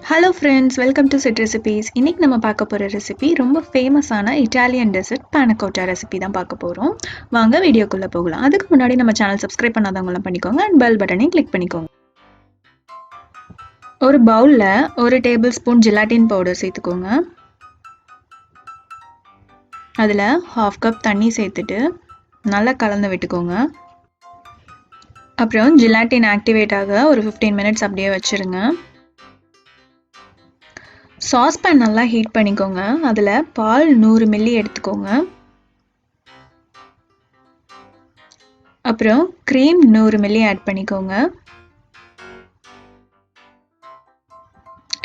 Hello friends, welcome to SETRecipes. இன்னைக்கு நம்ம பார்க்க போற ரெசிபி ரொம்ப ஃபேமஸான இட்டாலியன் டெசர்ட் Pannacotta ரெசிபி தான் பார்க்க போறோம். வாங்க வீடியோக்குள்ள போகலாம். அதுக்கு முன்னாடி நம்ம சேனல் சப்ஸ்கிரைப் பண்ணாதவங்க எல்லாம் பண்ணிக்கோங்க and bell பட்டனையும் கிளிக் பண்ணிக்கோங்க. ஒரு பவுல்ல 1 டேபிள் ஸ்பூன் ஜெலாட்டின் பவுடர் சேர்த்துக்கோங்க. அதுல 1/2 கப் தண்ணி சேர்த்துட்டு நல்லா கலந்து விட்டுக்கோங்க. அப்புறம் ஜெலாட்டின் ஆக்டிவேட் ஆக ஒரு 15 மினிட்ஸ் அப்படியே வச்சிருங்க. சாஸ்பேன் நல்லா ஹீட் பண்ணிக்கோங்க. அதில் பால் 100 மில்லி எடுத்துக்கோங்க. அப்புறம் க்ரீம் 100 மில்லி ஆட் பண்ணிக்கோங்க.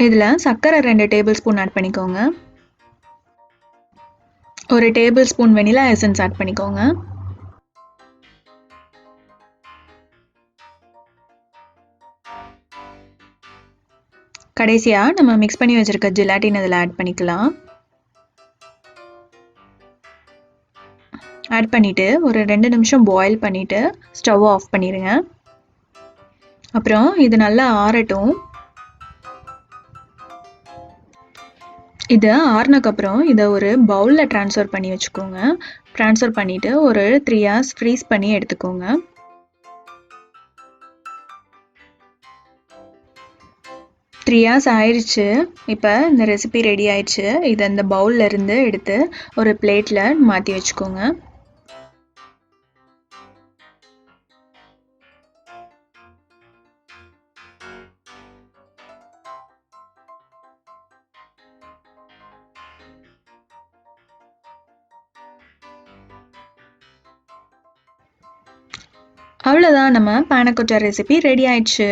இதில் சர்க்கரை 2 டேபிள் ஸ்பூன் ஆட் பண்ணிக்கோங்க. 1 tablespoon vanilla essence add பண்ணிக்கோங்க. கடைசியாக நம்ம மிக்ஸ் பண்ணி வச்சிருக்க ஜெலாட்டின் இதில் ஆட் பண்ணிக்கலாம். ஆட் பண்ணிவிட்டு ஒரு 2 நிமிஷம் பாயில் பண்ணிவிட்டு ஸ்டவ் ஆஃப் பண்ணிடுங்க. அப்புறம் இது நல்லா ஆறட்டும். இது ஆறுனக்கப்புறம் இதை ஒரு பவுலில் ட்ரான்ஸ்ஃபர் பண்ணி வச்சுக்கோங்க. ட்ரான்ஸ்ஃபர் பண்ணிவிட்டு ஒரு 3 hours ஃப்ரீஸ் பண்ணி எடுத்துக்கோங்க. த்ரீ ஹார்ஸ் ஆயிடுச்சு. இப்போ இந்த ரெசிபி ரெடி ஆயிடுச்சு. இதை இந்த பவுல்ல இருந்து எடுத்து ஒரு பிளேட்டில் மாற்றி வச்சுக்கோங்க. அவ்வளோதான், நம்ம Pannacotta ரெசிபி ரெடி ஆயிடுச்சு.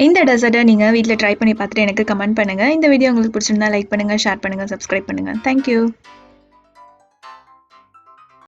இந்த டெசர்ட்டை நீங்கள் வீட்டில் ட்ரை பண்ணி பார்த்துட்டு எனக்கு கமெண்ட் பண்ணுங்கள். இந்த வீடியோ உங்களுக்கு பிடிச்சிருந்தா லைக் பண்ணுங்கள், ஷேர் பண்ணுங்கள், சப்ஸ்கிரைப் பண்ணுங்கள். தேங்க்யூ.